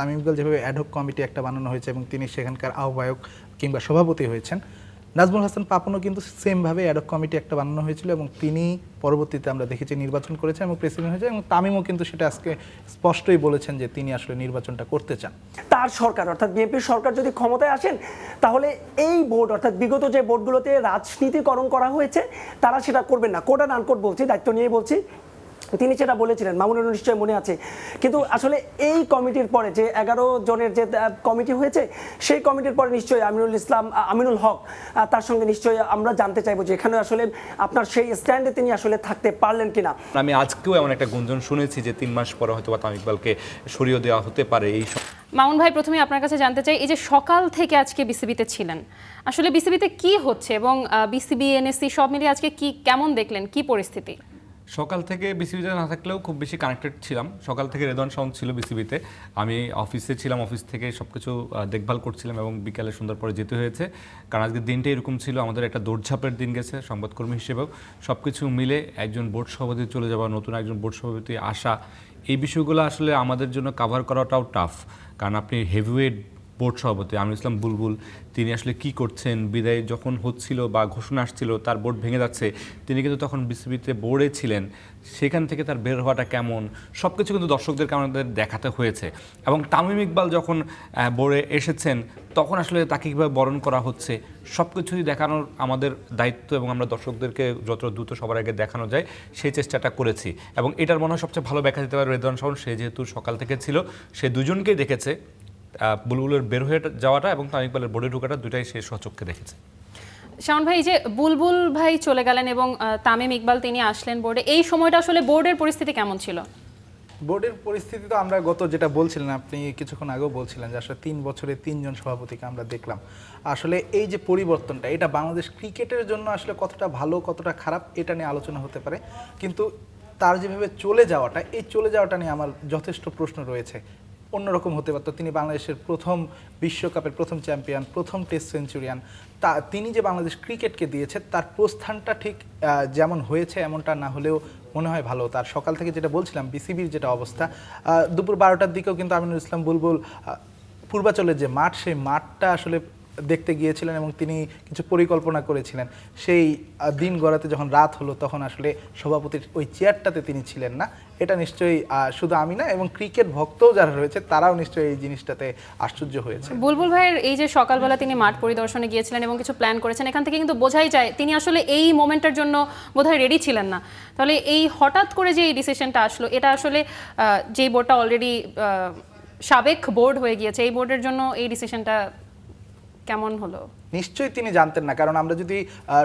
তামিম ইকবাল যেভাবে ad hoc committee একটা বানানো হয়েছে এবং তিনি সেখানকার আহ্বায়ক কিংবা সভাপতি হয়েছেন, নাজমুল হাসান পাপনও কিন্তু সেমভাবে অ্যাডহক কমিটি একটা বানানো হয়েছিল এবং তিনি পরবর্তীতে আমরা দেখেছি নির্বাচন করেছেন এবং প্রেসিডেন্ট হয়েছে, এবং তামিমও কিন্তু সেটা আজকে স্পষ্টই বলেছেন যে তিনি আসলে নির্বাচনটা করতে চান। তার সরকার অর্থাৎ বিএনপির সরকার যদি ক্ষমতায় আসেন, তাহলে এই বোর্ড অর্থাৎ বিগত যে বোর্ডগুলোতে রাজনীতিকরণ করা হয়েছে তারা সেটা করবেন না। কোড অ্যান্ড আনকোড বলছি, দায়িত্ব নিয়ে বলছি, তিনি সেটা বলেছিলেন, মামুনুর নিশ্চয় মনে আছে। কিন্তু আসলে এই কমিটির পরে যে 11 জনের যে কমিটি হয়েছে, সেই কমিটির পরে নিশ্চয়ই আমিনুল হক তার সঙ্গে নিশ্চয়ই আমরা জানতে চাইবো যে এখানে আসলে আপনার সেই স্ট্যান্ডে তিনি আসলে থাকতে পারলেন কিনা। আমি আজকেও এমন একটা গুঞ্জন শুনেছি যে 3 মাস পরে হয়তো তামিম ইকবালকে সরিয়ে দেওয়া হতে পারে। এই মামুন ভাই, প্রথমে আপনার কাছে জানতে চাই, এই যে সকাল থেকে আজকে বিসিবিতে ছিলেন, আসলে বিসিবিতে কি হচ্ছে এবং বিসিবি এনএসসি সব মিলিয়ে আজকে কি কেমন দেখলেন, কি পরিস্থিতি? সকাল থেকে বিসিবিতে না থাকলেও খুব বেশি কানেক্টেড ছিলাম। সকাল থেকে রেদওয়ান সাউন্ড ছিল বিসিবিতে, আমি অফিসে ছিলাম, অফিস থেকে সব কিছু দেখভাল করছিলাম এবং বিকালে সন্ধ্যার পরে যেতে হয়েছে, কারণ আজকের দিনটা এরকম ছিল, আমাদের একটা দৌড়ঝাঁপের দিন গেছে সংবাদকর্মী হিসেবেও। সব কিছু মিলে একজন বোর্ড সভাপতি চলে যাওয়া, নতুন একজন বোর্ড সভাপতি আসা, এই বিষয়গুলো আসলে আমাদের জন্য কাভার করাটাও টাফ। কারণ আপনি হেভিওয়েট বোর্ড সভাপতি আমিনুল ইসলাম বুলবুল, তিনি আসলে কি করছেন, বিদায় যখন হচ্ছিল বা ঘোষণা আসছিল তার বোর্ড ভেঙে যাচ্ছে, তিনি কিন্তু তখন বিসিবিতে বোর্ডে ছিলেন, সেখান থেকে তার বের হওয়াটা কেমন, সব কিছু কিন্তু দর্শকদেরকে আমাদের দেখাতে হয়েছে। এবং তামিম ইকবাল যখন বোর্ডে এসেছেন তখন আসলে তাকে কীভাবে বরণ করা হচ্ছে, সব কিছুই দেখানোর আমাদের দায়িত্ব এবং আমরা দর্শকদেরকে যত দ্রুত সবার আগে দেখানো যায় সেই চেষ্টাটা করেছি। এবং এটার মনে হয় সবচেয়ে ভালো ব্যাখ্যা দিতে পারে রেদওয়ান সাউন্ড, সে যেহেতু সকাল থেকে ছিল, সে দুজনকেই দেখেছে, বুলবুলের বের হয়ে যাওয়াটা এবং তামিম ইকবালের বোর্ডে ঢোকাটা দুটাই সে স্বচক্ষে দেখেছে। শাওন ভাই, যে বুলবুল ভাই চলে গেলেন এবং তামিম ইকবাল তিনি আসলেন বোর্ডে, এই সময়টা আসলে বোর্ডের পরিস্থিতি কেমন ছিল? বোর্ডের পরিস্থিতি তো আমরা গত যেটা বলছিলেন, আপনি কিছুক্ষণ আগেও বলছিলেন যে আসলে 3 বছরে 3 জন সভাপতিকে আমরা দেখলাম। আসলে এই যে পরিবর্তনটা, এটা বাংলাদেশ ক্রিকেটের জন্য আসলে কতটা ভালো কতটা খারাপ এটা নিয়ে আলোচনা হতে পারে, কিন্তু তার যেভাবে চলে যাওয়াটা, এই চলে যাওয়াটা নিয়ে আমার যথেষ্ট প্রশ্ন রয়েছে। অন্যরকম হতে পারতো, তিনি বাংলাদেশের প্রথম বিশ্বকাপের প্রথম চ্যাম্পিয়ন, প্রথম টেস্ট সেঞ্চুরিয়ান, তিনি যে বাংলাদেশ ক্রিকেটকে দিয়েছে তার প্রস্থানটা ঠিক যেমন হয়েছে এমনটা না হলেও মনে হয় ভালো। তার সকাল থেকে যেটা বলছিলাম বিসিবির যেটা অবস্থা, দুপুর 12টার দিকেও কিন্তু আমিনুল ইসলাম বুলবুল পূর্বাচলের যে মাঠ, সেই মাঠটা আসলে দেখতে গিয়েছিলেন এবং তিনি কিছু পরিকল্পনা করেছিলেন। সেই দিন গড়াতে যখন রাত হলো তখন আসলে সভাপতির ওই চেয়ারটাতে তিনি ছিলেন না। এটা নিশ্চয়ই শুধু আমি না, এবং ক্রিকেট ভক্তও যারা রয়েছে তারাও নিশ্চয়ই এই জিনিসটাতে আশ্চর্য হয়েছে। বুলবুল ভাইয়ের এই যে সকালবেলা তিনি মাঠ পরিদর্শনে গিয়েছিলেন এবং কিছু প্ল্যান করেছেন, এখান থেকে কিন্তু বোঝাই যায় তিনি আসলে এই মোমেন্টের জন্য বোধহয় রেডি ছিলেন না। তাহলে এই হঠাৎ করে যে এই ডিসিশনটা আসলো, এটা আসলে যেই বোর্ডটা অলরেডি সাবেক বোর্ড হয়ে গিয়েছে, এই বোর্ডের জন্য এই ডিসিশনটা কেমন হলো? নিশ্চয়ই তিনি জানতেন না, কারণ আমরা যদি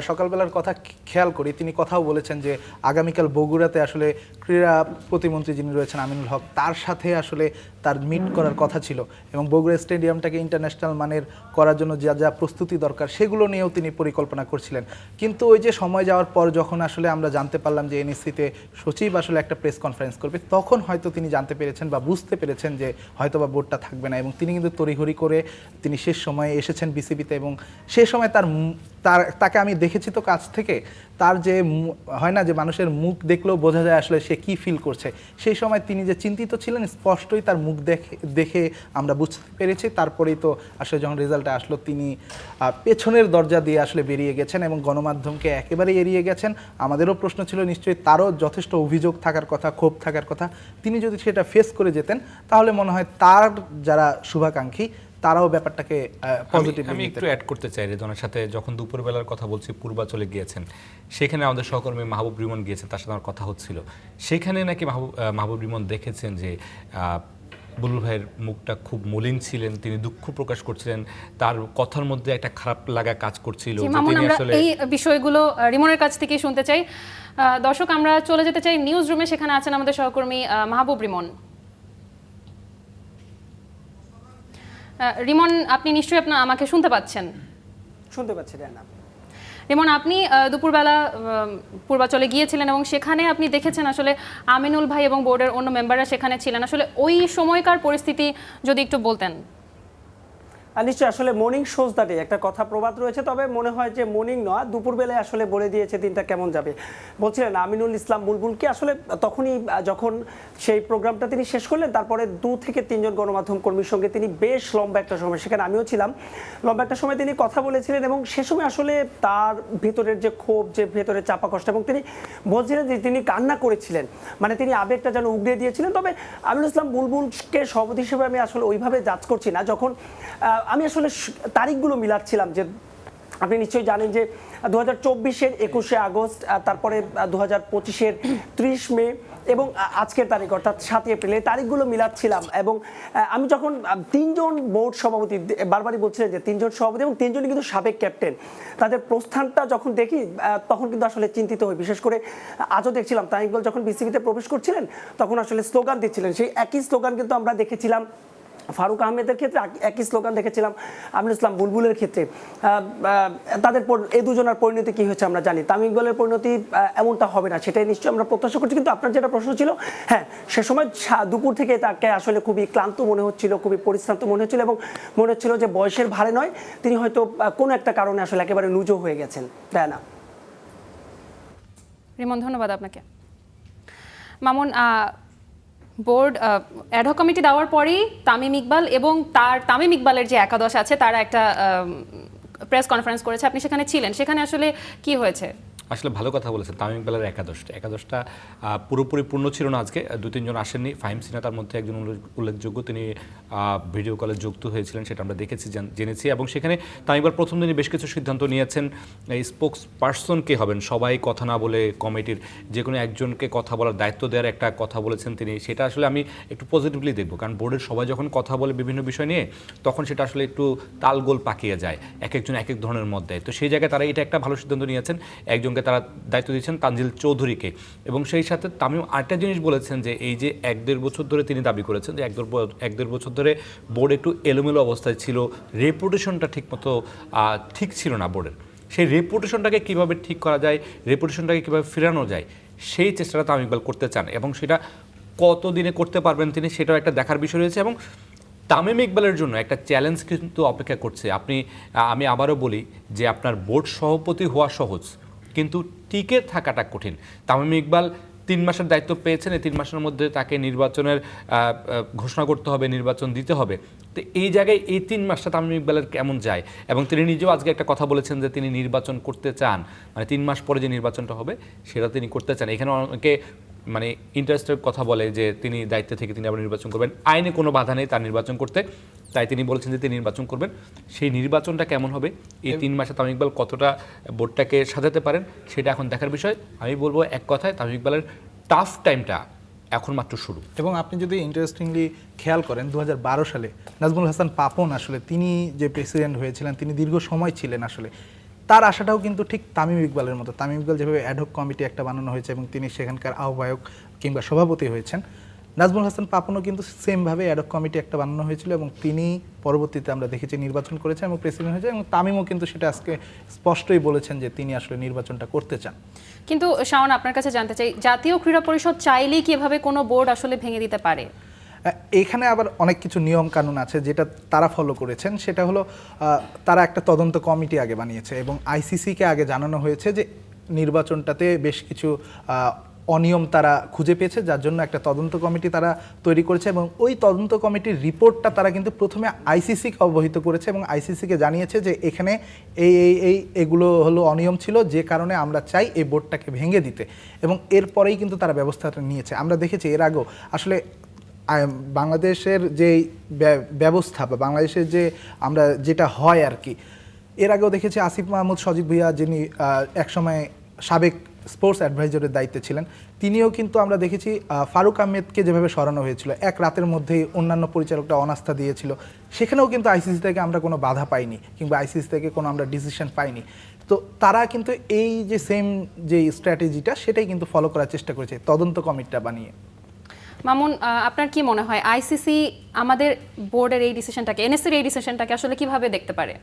সকালবেলার কথা খেয়াল করি, তিনি কথাও বলেছেন যে আগামীকাল বগুড়াতে আসলে ক্রীড়া প্রতিমন্ত্রী যিনি রয়েছেন আমিনুল হক, তার সাথে আসলে তার মিট করার কথা ছিল এবং বগুড়া স্টেডিয়ামটাকে ইন্টারন্যাশনাল মানের করার জন্য যা যা প্রস্তুতি দরকার সেগুলো নিয়েও তিনি পরিকল্পনা করছিলেন। কিন্তু ওই যে সময় যাওয়ার পর যখন আসলে আমরা জানতে পারলাম যে এনএসসিতে সচিব আসলে একটা প্রেস কনফারেন্স করবে, তখন হয়তো তিনি জানতে পেরেছেন বা বুঝতে পেরেছেন যে হয়তো বা বোর্ডটা থাকবে না, এবং তিনি কিন্তু তড়িঘড়ি করে তিনি শেষ সময়ে এসেছেন বিসিবিতে। এবং সেই সময় তাকে আমি দেখেছি তো কাছ থেকে, তার যে হয় না যে মানুষের মুখ দেখলেও বোঝা যায় আসলে সে কি ফিল করছে, সেই সময় তিনি যে চিন্তিত ছিলেন স্পষ্টই তার মুখ দেখে আমরা বুঝতে পেরেছি। তারপরেই তো আসলে যখন রেজাল্টটা আসলো তিনি পেছনের দরজা দিয়ে আসলে বেরিয়ে গেছেন এবং গণমাধ্যমকে একেবারেই এড়িয়ে গেছেন। আমাদেরও প্রশ্ন ছিল, নিশ্চয়ই তারও যথেষ্ট অভিযোগ থাকার কথা, ক্ষোভ থাকার কথা, তিনি যদি সেটা ফেস করে যেতেন তাহলে মনে হয় তার যারা শুভাকাঙ্ক্ষী তারাও ব্যাপারটাকে পজিটিভ। আমি একটু অ্যাড করতে চাই রেদওয়ানের সাথে, যখন দুপুরবেলার কথা বলছি পূর্বাচলে গিয়েছেন, সেখানে আমাদের সহকর্মী মাহবুব রিমন গিয়েছেন, তার সাথে আমার কথা হচ্ছিল, সেখানে নাকি মাহবুব রিমন দেখেছেন যে বুলবুল ভাইয়ের মুখটা খুব মলিন ছিলেন, তিনি দুঃখ প্রকাশ করছিলেন, তার কথার মধ্যে একটা খারাপ লাগা কাজ করছিল। এই বিষয়গুলো রিমনের কাছ থেকে শুনতে চাই। দর্শক, আমরা চলে যেতে চাই নিউজ রুমে, সেখানে আছেন আমাদের সহকর্মী মাহবুব রিমন। রিমন, আপনি নিশ্চয়ই আমাকে শুনতে পাচ্ছেন? শুনতে পাচ্ছি না। রিমন, আপনি দুপুরবেলা পূর্বাচলে গিয়েছিলেন এবং সেখানে আপনি দেখেছেন আসলে আমিনুল ভাই এবং বোর্ডের অন্য মেম্বাররা সেখানে ছিলেন, আসলে ওই সময়কার পরিস্থিতি যদি একটু বলতেন। নিশ্চয়ই আসলে মর্নিং শোজ দ্য ডে একটা কথা প্রবাদ রয়েছে, তবে মনে হয় যে মর্নিং নয়, দুপুরবেলায় আসলে বলে দিয়েছে দিনটা কেমন যাবে। বলছিলেন আমিনুল ইসলাম বুলবুলকে আসলে তখনই যখন সেই প্রোগ্রামটা তিনি শেষ করলেন, তারপরে 2 থেকে 3 জন গণমাধ্যম কর্মীর সঙ্গে তিনি বেশ লম্বা একটা সময়, সেখানে আমিও ছিলাম, লম্বা একটা সময় তিনি কথা বলেছিলেন এবং সে সময় আসলে তার ভেতরের যে ক্ষোভ, যে ভেতরের চাপা কষ্ট, এবং তিনি বলছিলেন যে তিনি কান্না করেছিলেন, মানে তিনি আবেগটা যেন উগড়ে দিয়েছিলেন। তবে আমিনুল ইসলাম বুলবুলকে সভাপতি হিসেবে আমি আসলে ওইভাবে জাজ করছি না। যখন আমি আসলে তারিখগুলো মিলাচ্ছিলাম, যে আপনি নিশ্চয়ই জানেন যে 2024-এর 21শে আগস্ট, তারপরে 2025-এর 30 মে এবং আজকের তারিখ অর্থাৎ 7 এপ্রিল, এই তারিখগুলো মিলাচ্ছিলাম। এবং আমি যখন 3 জন বোর্ড সভাপতি, বারবারই বলছিলেন যে 3 জন সভাপতি এবং 3 জনই কিন্তু সাবেক ক্যাপ্টেন, তাদের প্রস্থানটা যখন দেখি তখন কিন্তু আসলে চিন্তিত হই। বিশেষ করে আজও দেখছিলাম তামিম ইকবাল যখন বিসিবিতে প্রবেশ করছিলেন তখন আসলে স্লোগান দিচ্ছিলেন, সেই একই স্লোগান কিন্তু আমরা দেখেছিলাম ফারুক আহমেদের ক্ষেত্রে, একই স্লোগান দেখেছিলাম আমিনুল ইসলাম বুলবুলের ক্ষেত্রে। তাদের এই দুজনের পরিণতি কি হয়েছে আমরা জানি, তামিম ইকবালের পরিণতি এমনটা হবে না সেটাই নিশ্চয়ই আমরা প্রত্যাশা করছি। কিন্তু আপনার যেটা প্রশ্ন ছিল, হ্যাঁ, সে সময় দুপুর থেকে তাকে আসলে খুবই ক্লান্ত মনে হচ্ছিল, খুবই পরিশ্রান্ত মনে হচ্ছিল এবং মনে হচ্ছিল যে বয়সের ভারে নয়, তিনি হয়তো কোনো একটা কারণে আসলে একেবারে নুজো হয়ে গেছেন। তাই না রিমন, ধন্যবাদ আপনাকে। মামুন, বোর্ড অ্যাডহক কমিটি দেওয়ার পরেই তামিম ইকবাল এবং তামিম ইকবালের যে একাদশ আছে তারা একটা প্রেস কনফারেন্স করেছে, আপনি সেখানে ছিলেন, সেখানে আসলে কি হয়েছে? আসলে ভালো কথা বলেছেন। তামিম ইকবালের একাদশটা পুরোপুরি পূর্ণ ছিল না আজকে, 2-3 জন আসেননি। ফাহিম সিনহা তার মধ্যে একজন উল্লেখযোগ্য, তিনি ভিডিও কলে যুক্ত হয়েছিলেন, সেটা আমরা দেখেছি, জেনেছি। এবং সেখানে তামিম ইকবাল প্রথম দিনে বেশ কিছু সিদ্ধান্ত নিয়েছেন। স্পোক্স পার্সন কে হবেন, সবাই কথা না বলে কমিটির যে কোনো একজনকে কথা বলার দায়িত্ব দেওয়ার একটা কথা বলেছেন তিনি। সেটা আসলে আমি একটু পজিটিভলি দেখবো, কারণ বোর্ডের সবাই যখন কথা বলে বিভিন্ন বিষয় নিয়ে তখন সেটা আসলে একটু তালগোল পাকিয়ে যায়, এক একজন এক এক ধরনের মত দেয়। তো সেই জায়গায় তারা এটা একটা ভালো সিদ্ধান্ত নিয়েছেন, একজনকে তারা দায়িত্ব দিয়েছেন তানজিল চৌধুরীকে। এবং সেই সাথে তামিম আরেকটা জিনিস বলেছেন যে এই যে 1-1.5 বছর ধরে তিনি দাবি করেছেন যে 1-1.5 বছর ধরে বোর্ড একটু এলোমেলো অবস্থায় ছিল, রেপুটেশনটা ঠিকমতো ঠিক ছিল না বোর্ডের। সেই রেপুটেশনটাকে কীভাবে ঠিক করা যায়, রেপুটেশনটাকে কীভাবে ফেরানো যায়, সেই চেষ্টাটা তামিম ইকবাল করতে চান এবং সেটা কতদিনে করতে পারবেন তিনি, সেটাও একটা দেখার বিষয় রয়েছে। এবং তামিম ইকবালের জন্য একটা চ্যালেঞ্জ কিন্তু অপেক্ষা করছে। আমি আবারও বলি যে আপনার বোর্ড সভাপতি হওয়া সহজ, কিন্তু টিকে থাকাটা কঠিন। তামিম ইকবাল 3 মাসের দায়িত্ব পেয়েছেন, এই 3 মাসের মধ্যে তাকে নির্বাচনের ঘোষণা করতে হবে, নির্বাচন দিতে হবে। তো এই জায়গায় এই 3 মাসটা তামিম ইকবালের কেমন যায়, এবং তিনি নিজেও আজকে একটা কথা বলেছেন যে তিনি নির্বাচন করতে চান, মানে 3 মাস পরে যে নির্বাচনটা হবে সেটা তিনি করতে চান। এখানে অনেকে মানে ইন্টারেস্টের কথা বলে যে তিনি দায়িত্বে থেকে তিনি আবার নির্বাচন করবেন, আইনে কোনো বাধা নেই তার নির্বাচন করতে, তাই তিনি বলেছেন যে তিনি নির্বাচন করবেন। সেই নির্বাচনটা কেমন হবে, এই 3 মাসে তামিম ইকবাল কতটা বোর্ডটাকে সাজাতে পারেন সেটা এখন দেখার বিষয়। আমি বলবো এক কথায় তামিম ইকবালের টাফ টাইমটা এখন মাত্র শুরু। এবং আপনি যদি ইন্টারেস্টিংলি খেয়াল করেন 2012 সালে নাজমুল হাসান পাপন আসলে তিনি যে প্রেসিডেন্ট হয়েছিলেন, তিনি দীর্ঘ সময় ছিলেন, আসলে তার আশাটাও কিন্তু ঠিক তামিম ইকবালের মতো। তামিম ইকবাল যেভাবে অ্যাডহক কমিটি একটা বানানো হয়েছে এবং তিনি সেখানকার আহ্বায়ক কিংবা সভাপতি হয়েছেন, নাজমুল হাসান পাপনও কিন্তু সেমভাবে অ্যাডহক কমিটি একটা বানানো হয়েছিল এবং তিনি পরবর্তীতে আমরা দেখেছি নির্বাচন করেছেন এবং প্রেসিডেন্ট হয়েছে। এবং তামিমও কিন্তু সেটা আজকে স্পষ্টই বলেছেন যে তিনি আসলে নির্বাচনটা করতে চান। কিন্তু শাওন, আপনার কাছে জানতে চাই, জাতীয় ক্রীড়া পরিষদ চাইলেই কিভাবে কোনো বোর্ড আসলে ভেঙে দিতে পারে? এখানে আবার অনেক কিছু নিয়ম কানুন আছে যেটা তারা ফলো করেছেন। সেটা হলো তারা একটা তদন্ত কমিটি আগে বানিয়েছে এবং আইসিসিকে আগে জানানো হয়েছে যে নির্বাচনটাতে বেশ কিছু অনিয়ম তারা খুঁজে পেয়েছে, যার জন্য একটা তদন্ত কমিটি তারা তৈরি করেছে এবং ওই তদন্ত কমিটির রিপোর্টটা তারা কিন্তু প্রথমে আইসিসিকে অবহিত করেছে এবং আইসিসিকে জানিয়েছে যে এখানে এগুলো হলো অনিয়ম ছিল, যে কারণে আমরা চাই এই বোর্ডটাকে ভেঙে দিতে। এবং এরপরেই কিন্তু তারা ব্যবস্থাটা নিয়েছে। আমরা দেখেছি এর আগেও আসলে বাংলাদেশের যে ব্যবস্থা বা বাংলাদেশের যে আমরা যেটা হয় আর কি, এর আগেও দেখেছি আসিফ মাহমুদ সজীব ভুইয়া, যিনি একসময় সাবেক স্পোর্টস অ্যাডভাইজারের দায়িত্বে ছিলেন, তিনিও কিন্তু আমরা দেখেছি ফারুক আহমেদকে যেভাবে সরানো হয়েছিল, এক রাতের মধ্যেই অন্যান্য পরিচালকরা অনাস্থা দিয়েছিল, সেখানেও কিন্তু আইসিসি থেকে আমরা কোনো বাধা পাইনি কিংবা আইসিসি থেকে কোনো আমরা ডিসিশন পাইনি। তো তারা কিন্তু এই যে সেম যে স্ট্র্যাটেজিটা সেটাই কিন্তু ফলো করার চেষ্টা করেছে তদন্ত কমিটিটা বানিয়ে। মামুন, আপনার কি মনে হয় আইসিসি আমাদের বোর্ডের এই ডিসিশনটাকে, এনএসসির এই ডিসিশনটাকে আসলে কিভাবে দেখতে পারে?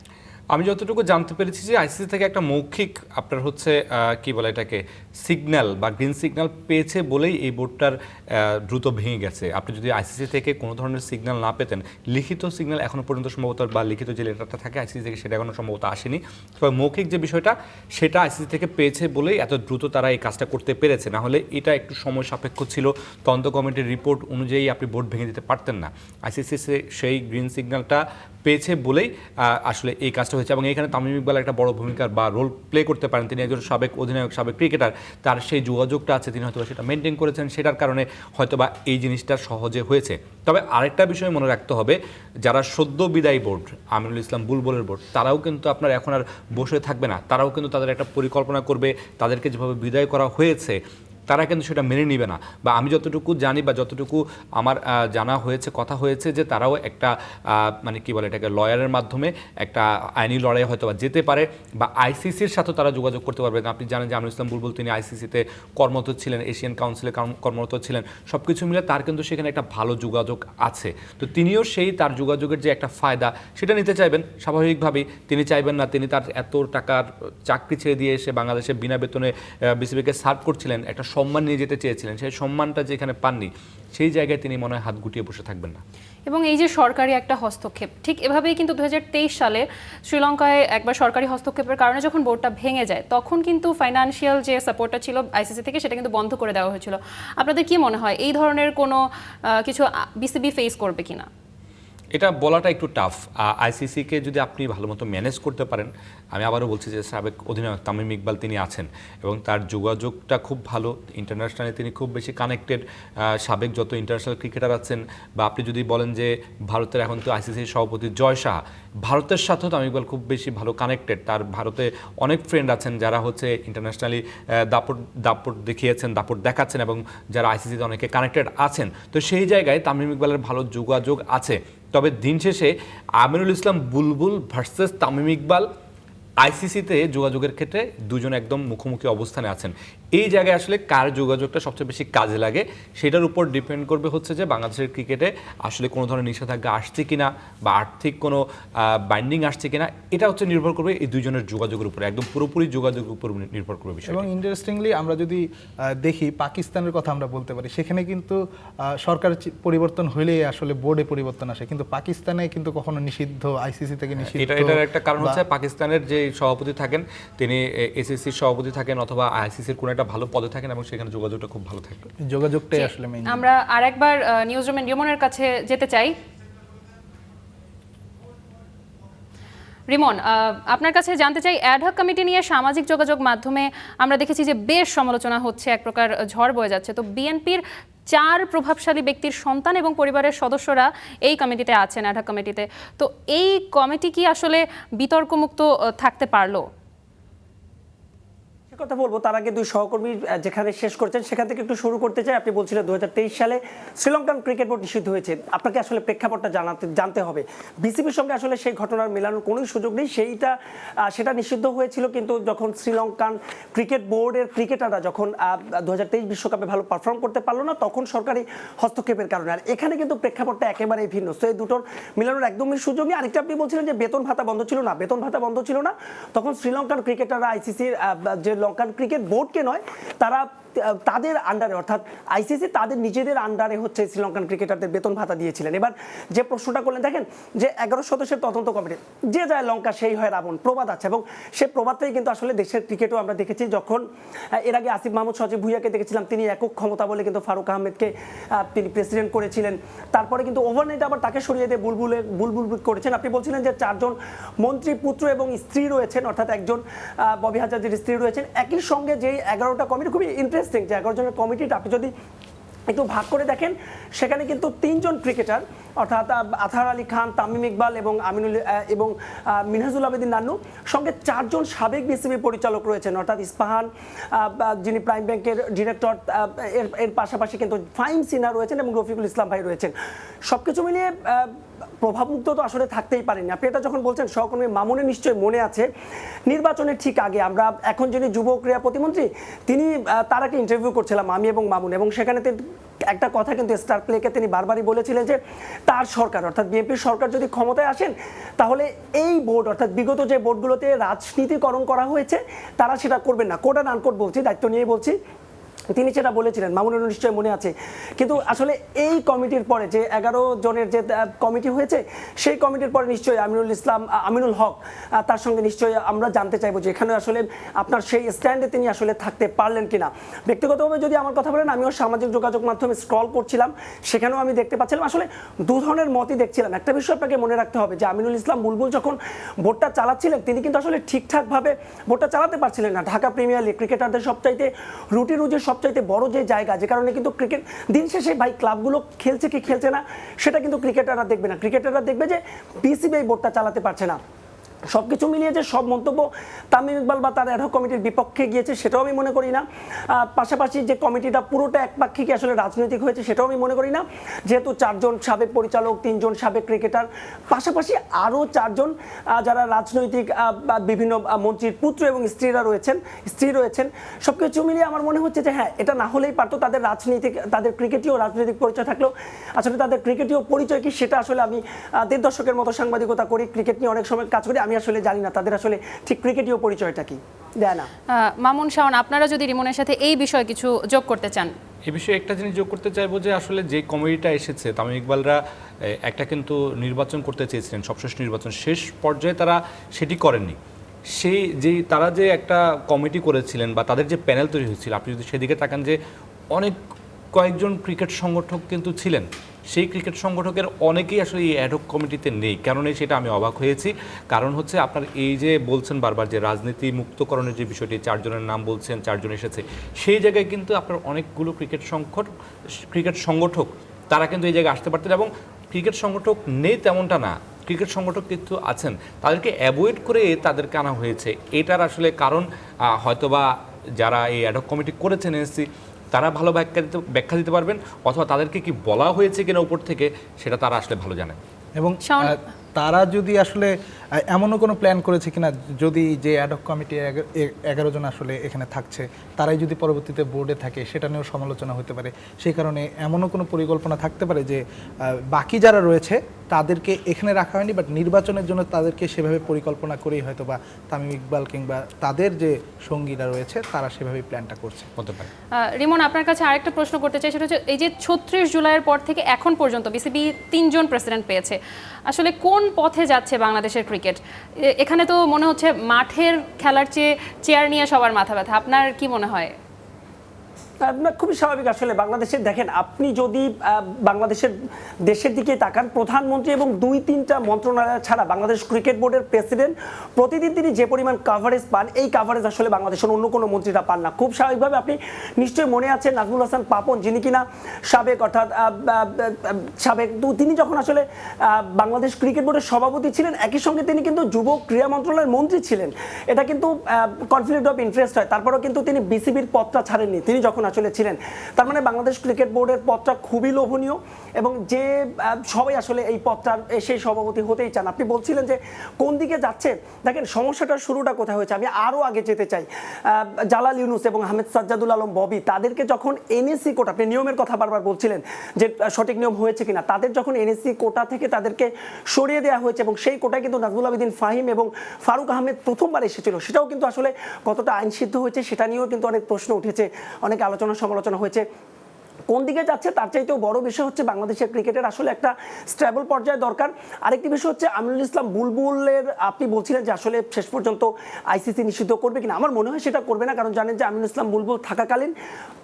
আমি যতটুকু জানতে পেরেছি যে আইসিসি থেকে একটা মৌখিক আপনার হচ্ছে কি বলে এটাকে সিগন্যাল বা গ্রিন সিগন্যাল পেয়েছে বলেই এই বোর্ডটার দ্রুত ভেঙে গেছে। আপনি যদি আইসিসি থেকে কোনো ধরনের সিগন্যাল না পেতেন, লিখিত সিগন্যাল এখনো পর্যন্ত সম্ভবত বা লিখিত যে লেটারটা থাকে আইসিসি থেকে সেটা এখনো সম্ভবত আসেনি, তবে মৌখিক যে বিষয়টা সেটা আইসিসি থেকে পেয়েছে বলেই এত দ্রুত তারা এই কাজটা করতে পেরেছে। না হলে এটা একটু সময় সাপেক্ষ ছিল, তদন্ত কমিটির রিপোর্ট অনুযায়ী আপনি বোর্ড ভেঙে দিতে পারতেন না। আইসিসি সেই গ্রিন সিগন্যালটা পেয়েছে বলেই আসলে এই কাজটা হয়েছে। এবং এখানে তামিম ইকবাল একটা বড় ভূমিকা বা রোল প্লে করতে পারেন। তিনি একজন সাবেক অধিনায়ক, সাবেক ক্রিকেটার, তার সেই যোগাযোগটা আছে, তিনি হয়তো সেটা মেনটেন করেছেন, সেটার কারণে হয়তোবা এই জিনিসটা সহজে হয়েছে। তবে আরেকটা বিষয় মনে রাখতে হবে, যারা সদ্য বিদায়ী বোর্ড, আমিনুল ইসলাম বুলবুলের বোর্ড, তারাও কিন্তু আপনার এখন আর বসে থাকবে না। তারাও কিন্তু তাদের একটা পরিকল্পনা করবে, তাদেরকে যেভাবে বিদায় করা হয়েছে তারা কিন্তু সেটা মেনে নিবে না। বা আমি যতটুকু জানি বা যতটুকু আমার জানা হয়েছে, কথা হয়েছে যে তারাও একটা মানে কি বলে এটাকে লয়ারের মাধ্যমে একটা আইনি লড়াই হয়তো বা যেতে পারে, বা আইসিসির সাথেও তারা যোগাযোগ করতে পারবে। আপনি জানেন যে আমিনুল ইসলাম বুলবুল তিনি আইসিসিতে কর্মরত ছিলেন, এশিয়ান কাউন্সিলে কর্মরত ছিলেন, সব কিছু মিলে তার কিন্তু সেখানে একটা ভালো যোগাযোগ আছে। তো তিনিও সেই তার যোগাযোগের যে একটা ফায়দা সেটা নিতে চাইবেন স্বাভাবিকভাবেই। তিনি চাইবেন না তিনি তার এত টাকার চাকরি ছেড়ে দিয়ে এসে বাংলাদেশে বিনা বেতনে বিসিবিকে সার্ভ করছিলেন, একটা সম্মান নিয়ে যেতে চেয়েছিলেন, সেই সম্মানটা যেখানে পাননি সেই জায়গায় তিনি মনে হয় হাত গুটিয়ে বসে থাকবেন না। এবং এই যে সরকারি একটা হস্তক্ষেপ, ঠিক এভাবেই কিন্তু 2023 সালে শ্রীলঙ্কায় একবার সরকারি হস্তক্ষেপের কারণে যখন বোর্ডটা ভেঙে যায়, তখন কিন্তু ফাইন্যান্সিয়াল যে সাপোর্টটা ছিল আইসিসি থেকে সেটা কিন্তু বন্ধ করে দেওয়া হয়েছিল। আপনাদের কি মনে হয় এই ধরনের কোনো কিছু বিসিবি ফেস করবে কিনা? এটা বলাটা একটু টাফ। আইসিসিকে যদি আপনি ভালো মতো ম্যানেজ করতে পারেন, আমি আবারও বলছি যে সাবেক অধিনায়ক তামিম ইকবাল তিনি আছেন এবং তার যোগাযোগটা খুব ভালো, ইন্টারন্যাশনালি তিনি খুব বেশি কানেক্টেড। সাবেক যত ইন্টারন্যাশনাল ক্রিকেটার আছেন, বা আপনি যদি বলেন যে ভারতের এখন তো আইসিসির সভাপতি জয় শাহ, ভারতের সাথেও তামিম ইকবাল খুব বেশি ভালো কানেক্টেড। তার ভারতে অনেক ফ্রেন্ড আছেন যারা হচ্ছে ইন্টারন্যাশনালি দাপট দেখিয়েছেন, দাপট দেখাচ্ছেন, এবং যারা আইসিসিতে অনেকে কানেক্টেড আছেন। তো সেই জায়গায় তামিম ইকবালের ভালো যোগাযোগ আছে। তবে দিন শেষে আমিনুল ইসলাম বুলবুল ভার্সেস তামিম ইকবাল আইসিসিতে যোগাযোগের ক্ষেত্রে দুজন একদম মুখোমুখি অবস্থানে আছেন। এই জায়গায় আসলে কার যোগাযোগটা সবচেয়ে বেশি কাজে লাগে সেটার উপর ডিপেন্ড করবে হচ্ছে যে বাংলাদেশের ক্রিকেটে আসলে কোনো ধরনের নিষেধাজ্ঞা আসছে কিনা বা আর্থিক কোনো বাইন্ডিং আসছে কিনা, এটা হচ্ছে নির্ভর করবে এই দুজনের যোগাযোগের উপরে, একদম পুরোপুরি যোগাযোগের উপর নির্ভর করবে বিষয়। এবং ইন্টারেস্টিংলি আমরা যদি দেখি পাকিস্তানের কথা আমরা বলতে পারি, সেখানে কিন্তু সরকার পরিবর্তন হলেই আসলে বোর্ডে পরিবর্তন আসে, কিন্তু পাকিস্তানে কিন্তু কখনো নিষিদ্ধ, আইসিসি থেকে নিষিদ্ধ। এটার একটা কারণ হচ্ছে পাকিস্তানের যে সভাপতি থাকেন তিনি এসিসির সভাপতি থাকেন অথবা আইসিসির কোনো একটা ভালো পদে থাকেন এবং সেখানে যোগাযোগটা খুব ভালো থাকে। যোগাযোগটাই আসলে মেইন। আমরা আরেকবার নিউজ রুমের রিমনের কাছে যেতে চাই। রিমন, আপনার কাছে জানতে চাই, অ্যাডহক কমিটি নিয়ে সামাজিক যোগাযোগ মাধ্যমে আমরা দেখেছি যে বেশ সমালোচনা হচ্ছে, এক প্রকার ঝড় বয়ে যাচ্ছে। তো বিএনপির 4 প্রভাবশালী ব্যক্তির সন্তান এবং পরিবারের সদস্যরা এই কমিটিতে আছেন, অ্যাডহক কমিটিতে। তো এই কমিটি কি আসলে বিতর্কমুক্ত থাকতে পারলো? কথা বলবো তার আগে দুই সহকর্মী যেখানে শেষ করেছেন সেখান থেকে একটু শুরু করতে চাই। আপনি বলছিলেন 2023 সালে শ্রীলঙ্কান ক্রিকেট বোর্ড নিষিদ্ধ হয়েছে। আপনাকে আসলে প্রেক্ষাপটটা জানতে হবে। বিসিবির সঙ্গে আসলে সেই ঘটনার মেলানোর কোনো সুযোগ নেই। সেটা নিষিদ্ধ হয়েছিল কিন্তু যখন শ্রীলঙ্কান ক্রিকেট বোর্ডের ক্রিকেটাররা যখন 2023 বিশ্বকাপে ভালো পারফর্ম করতে পারলো না, তখন সরকারি হস্তক্ষেপের কারণে। আর এখানে কিন্তু প্রেক্ষাপটটা একেবারেই ভিন্ন। তো এই দুটোর মেলানোর একদমই সুযোগ নেই। আরেকটা আপনি বলছিলেন যে বেতন ভাতা বন্ধ ছিল না, বেতন ভাতা বন্ধ ছিল না। তখন শ্রীলঙ্কান ক্রিকেটাররা আইসিসির যে লঙ্কান ক্রিকেট বোর্ডকে নয়, তারা তাদের আন্ডারে অর্থাৎ আইসিসি তাদের নিজেদের আন্ডারে হচ্ছে শ্রীলঙ্কান ক্রিকেটারদের বেতন ভাতা দিয়েছিলেন। এবার যে প্রশ্নটা করলেন, দেখেন যে 11 সদস্যের তদন্ত কমিটি, যে যায় লঙ্কা সেই হয় রাবণ, প্রবাদ আছে এবং সে প্রবাদটাই কিন্তু আসলে দেশের ক্রিকেটও আমরা দেখেছি। যখন এর আগে আসিফ মাহমুদ সজীব ভুইয়াকে দেখেছিলাম, তিনি একক ক্ষমতা বলে কিন্তু ফারুক আহমেদকে তিনি প্রেসিডেন্ট করেছিলেন। তারপরে কিন্তু ওভারনাইট আবার তাকে সরিয়ে দিয়ে বুলবুল করেছেন। আপনি বলছিলেন যে 4 জন মন্ত্রী পুত্র এবং স্ত্রী রয়েছেন, অর্থাৎ একজন ববি হাজারের স্ত্রী রয়েছেন। একই সঙ্গে যে 11টা কমিটি, খুবই ইন্টারেস্টিং যে 11 জনের কমিটিটা আপনি যদি একটু ভাগ করে দেখেন, সেখানে কিন্তু 3 জন ক্রিকেটার অর্থাৎ আতহার আলী খান, তামিম ইকবাল এবং মিনহাজুল আবেদিন নান্নু, সঙ্গে 4 জন সাবেক বিসিবি পরিচালক রয়েছেন, অর্থাৎ ইস্পাহান যিনি প্রাইম ব্যাংকের ডিরেক্টর, এর পাশাপাশি কিন্তু ফাইম সিনহা রয়েছেন এবং রফিকুল ইসলাম ভাই রয়েছেন। সবকিছু মিলিয়ে প্রভাবমুক্ত তো আসলে থাকতেই পারেনি। আপনি এটা যখন বলছেন, সহকর্মী মামুনের নিশ্চয়ই মনে আছে নির্বাচনের ঠিক আগে আমরা এখন যিনি যুব ক্রীড়া প্রতিমন্ত্রী, তার আগে ইন্টারভিউ করছিলাম আমি এবং মামুন, এবং সেখানে একটা কথা কিন্তু স্টার প্লেকে তিনি বারবারই বলেছিলেন যে তার সরকার অর্থাৎ বিএনপির সরকার যদি ক্ষমতায় আসেন তাহলে এই বোর্ড অর্থাৎ বিগত যে বোর্ডগুলোতে রাজনীতিকরণ করা হয়েছে তারা সেটা করবেন না। কোড অ্যান্ড আনকোড বলছি, দায়িত্ব নিয়ে বলছি, তিনি সেটা বলেছিলেন, মামুনুর নিশ্চয়ই মনে আছে। কিন্তু আসলে এই কমিটির পরে যে 11 জনের যে কমিটি হয়েছে সেই কমিটির পরে নিশ্চয়ই আমিনুল হক তার সঙ্গে নিশ্চয়ই আমরা জানতে চাইবো যে এখানে আসলে আপনার সেই স্ট্যান্ডে তিনি আসলে থাকতে পারলেন কিনা। ব্যক্তিগতভাবে যদি আমার কথা বলেন, আমিও সামাজিক যোগাযোগ মাধ্যমে স্ক্রল করছিলাম, সেখানেও আমি দেখতে পাচ্ছিলাম আসলে দু ধরনের মতই দেখছিলাম। একটা বিষয় আপনাকে মনে রাখতে হবে যে আমিনুল ইসলাম বুলবুল যখন ভোটটা চালাচ্ছিলেন তিনি কিন্তু আসলে ঠিকঠাকভাবে ভোটটা চালাতে পারছিলেন না। ঢাকা প্রিমিয়ার লিগ ক্রিকেটারদের সবচাইতে রুজির সবচাইতে বড় যে জায়গা, যে কারণে কিন্তু ক্রিকেট দিন শেষে ভাই ক্লাবগুলো খেলছে কি খেলছে না সেটা কিন্তু ক্রিকেটাররা দেখবে না। ক্রিকেটাররা দেখবে যে বিসিবি এই বোর্ডটা চালাতে পারছে না। সবকিছু মিলিয়ে যে সব মন্তব্য তামিম ইকবাল বা তার অ্যাডহক কমিটির বিপক্ষে গিয়েছে সেটাও আমি মনে করি না। পাশাপাশি যে কমিটিটা পুরোটা একপাক্ষিক আসলে রাজনৈতিক হয়েছে সেটাও আমি মনে করি না, যেহেতু 4 জন সাবেক পরিচালক, 3 জন সাবেক ক্রিকেটার, পাশাপাশি আরও 4 জন যারা রাজনৈতিক বিভিন্ন মন্ত্রীর পুত্র এবং স্ত্রী রয়েছেন, সবকিছু মিলিয়ে আমার মনে হচ্ছে যে হ্যাঁ, এটা না হলেই পারতো। তাদের ক্রিকেটীয় রাজনৈতিক পরিচয় থাকলেও আসলে তাদের ক্রিকেটীয় পরিচয় কি সেটা আসলে আমি 1.5 দশকের মতো সাংবাদিকতা করি, ক্রিকেট নিয়ে অনেক সময় কাজ করি, আমি আসলে জানি না তাদের আসলে ঠিক ক্রিকেটীয় পরিচয়টা কি। দেয় না মামুন, শাওন, আপনারা যদি রিমনের সাথে এই বিষয়ে কিছু যোগ করতে চান। এই বিষয়ে একটা জিনিস যোগ করতে চাইবো যে আসলে যে কমিটিটা এসেছে, তামিম ইকবালরা একটা কিন্তু নির্বাচন করতে চেয়েছিলেন, সবশেষ নির্বাচন, শেষ পর্যায়ে তারা সেটি করেননি। তারা যে একটা কমিটি করেছিলেন বা তাদের যে প্যানেল তৈরি হয়েছিল, আপনি যদি সেদিকে তাকান যে কয়েকজন ক্রিকেট সংগঠক কিন্তু ছিলেন, সেই ক্রিকেট সংগঠকের অনেকেই আসলে এই অ্যাডহক কমিটিতে নেই। কারণ সেটা আমি অবাক হয়েছি। কারণ হচ্ছে আপনার এই যে বলছেন বারবার যে রাজনীতি মুক্তকরণের যে বিষয়টি, 4 জনের নাম বলছেন, 4 জন এসেছে, সেই জায়গায় কিন্তু আপনার অনেকগুলো ক্রিকেট সংগঠক তারা কিন্তু এই জায়গায় আসতে পারতেন, এবং ক্রিকেট সংগঠক নেই তেমনটা না, ক্রিকেট সংগঠক কিন্তু আছেন, তাদেরকে অ্যাভয়েড করে তাদেরকে আনা হয়েছে। এটার আসলে কারণ হয়তোবা যারা এই অ্যাডহক কমিটি করেছেন এনএসসি তারা ভালো ব্যাখ্যা দিতে পারবেন, অথবা তাদেরকে কি বলা হয়েছে কিনা উপর থেকে সেটা তারা আসলে ভালো জানেন। এবং তারা যদি আসলে এমনও কোনো প্ল্যান করেছে কিনা, যদি যে অ্যাডহক কমিটি 11 জন আসলে এখানে থাকছে তারাই যদি পরবর্তীতে বোর্ডে থাকে, সেটা নিয়েও সমালোচনা হতে পারে। সেই কারণে এমনও কোনো পরিকল্পনা থাকতে পারে যে বাকি যারা রয়েছে তাদেরকে এখানে রাখা হয়নি, বাট নির্বাচনের জন্য তাদেরকে সেভাবে পরিকল্পনা করেই হয়তো বা তামিম ইকবাল কিংবা তাদের যে সঙ্গীরা রয়েছে তারা সেভাবেই প্ল্যানটা করছে হতে পারে। রিমন, আপনার কাছে আরেকটা প্রশ্ন করতে চাই, সেটা হচ্ছে এই যে 36 জুলাইয়ের পর থেকে এখন পর্যন্ত বিসিবি 3 জন প্রেসিডেন্ট পেয়েছে, আসলে কোন পথে যাচ্ছে বাংলাদেশের ক্রিকেট? এখানে তো মনে হচ্ছে মাঠের খেলার চেয়ে চেয়ার নিয়ে সবার মাথা ব্যথা। আপনার কি মনে হয়? খুবই স্বাভাবিক। আসলে বাংলাদেশের দেখেন, আপনি যদি বাংলাদেশের দেশের দিকে তাকান, প্রধানমন্ত্রী এবং 2-3টা মন্ত্রণালয় ছাড়া বাংলাদেশ ক্রিকেট বোর্ডের প্রেসিডেন্ট প্রতিদিন তিনি যে পরিমাণ কাভারেজ পান, এই কাভারেজ আসলে বাংলাদেশের অন্য কোনো মন্ত্রীরা পান না। খুব স্বাভাবিকভাবে আপনি নিশ্চয়ই মনে আছেন নাজমুল হাসান পাপন, যিনি কিনা তিনি যখন আসলে বাংলাদেশ ক্রিকেট বোর্ডের সভাপতি ছিলেন, একই সঙ্গে তিনি কিন্তু যুব ক্রীড়া মন্ত্রণালয়ের মন্ত্রী ছিলেন। এটা কিন্তু কনফ্লিক্ট অফ ইন্টারেস্ট হয়। তারপরেও কিন্তু তিনি বিসিবির পদটা ছাড়েননি তিনি যখন আসলে ছিলেন। তার মানে বাংলাদেশ ক্রিকেট বোর্ডের পদটা খুবই লোভনীয়, এবং যে সবাই আসলে এই পদটার সেই সভাপতি হতেই চান। আপনি বলছিলেন যে কোন দিকে যাচ্ছে, দেখেন সমস্যাটার শুরুটা কোথায় হয়েছে, আমি আরও আগে যেতে চাই। জালাল ইউনুস এবং আহমেদ সাজ্জাদুল আলম ববি, তাদেরকে যখন এনএসসি কোটা, আপনি নিয়মের কথা বারবার বলছিলেন যে সঠিক নিয়ম হয়েছে কিনা, তাদের যখন এনএসসি কোটা থেকে তাদেরকে সরিয়ে দেওয়া হয়েছে, এবং সেই কোটায় কিন্তু নাজমুল আবেদিন ফাহিম এবং ফারুক আহমেদ প্রথমবার এসেছিল, সেটাও কিন্তু আসলে কতটা আইনসিদ্ধ হয়েছে সেটা নিয়েও কিন্তু অনেক প্রশ্ন উঠেছে, অনেক আলোচনা সমালোচনা হয়েছে। কোন দিকে যাচ্ছে তার চাইতেও বড় বিষয় হচ্ছে বাংলাদেশের ক্রিকেটের আসলে একটা স্টেবল পর্যায়ে দরকার। আরেকটি বিষয় হচ্ছে আমিনুল ইসলাম বুলবুলের, আপনি বলছিলেন যে আসলে শেষ পর্যন্ত আইসিসি নিষিদ্ধ করবে কিনা, আমার মনে হয় সেটা করবে না। কারণ জানেন যে আমিনুল ইসলাম বুলবুল থাকাকালীন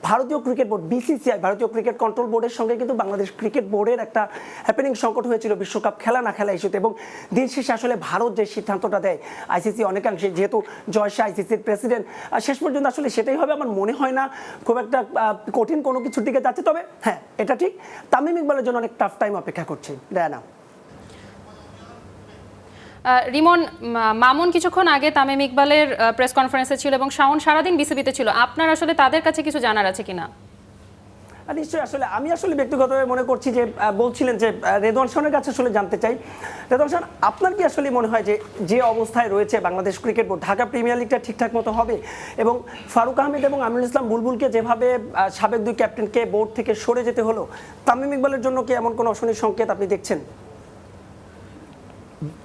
ভারতীয় ক্রিকেট বোর্ড বিসিসিআই, ভারতীয় ক্রিকেট কন্ট্রোল বোর্ডের সঙ্গে কিন্তু বাংলাদেশ ক্রিকেট বোর্ডের একটা হ্যাপেনিং সংকট হয়েছিল বিশ্বকাপ খেলা না খেলা ইস্যুতে, এবং দিন শেষে আসলে ভারত যে সিদ্ধান্তটা দেয় আইসিসি অনেকাংশে, যেহেতু জয়শাহ আইসিসির প্রেসিডেন্ট, শেষ পর্যন্ত আসলে সেটাই হবে। আমার মনে হয় না খুব একটা কঠিন কোনো কিছুর দিকে যাচ্ছে। তবে হ্যাঁ, এটা ঠিক, তামিম ইকবালের জন্য অনেক টাফ টাইম অপেক্ষা করছি। ডায়ানা, রিমন, মামুন কিছুক্ষণ আগে তামিম ইকবালের প্রেস কনফারেন্সে ছিল এবং শাওন সারাদিন বিসিবিতে ছিল, আপনার আসলে তাদের কাছে কিছু জানার আছে কিনা? আর নিশ্চয়ই আসলে আমি আসলে ব্যক্তিগতভাবে মনে করছি যে বলছিলেন যে রেদওয়ান শাওনের কাছে আসলে জানতে চাই, রেদওয়ান শাওন, আপনার কি আসলে মনে হয় যে যে অবস্থায় রয়েছে Bangladesh cricket board, Dhaka premier লিগটা ঠিকঠাক মতো হবে? এবং ফারুক আহমেদ এবং আমিনুল ইসলাম বুলবুলকে যেভাবে সাবেক দুই ক্যাপ্টেনকে বোর্ড থেকে সরে যেতে হলো, তামিম ইকবালের জন্য কি এমন কোনো অশনি সংকেত আপনি দেখছেন?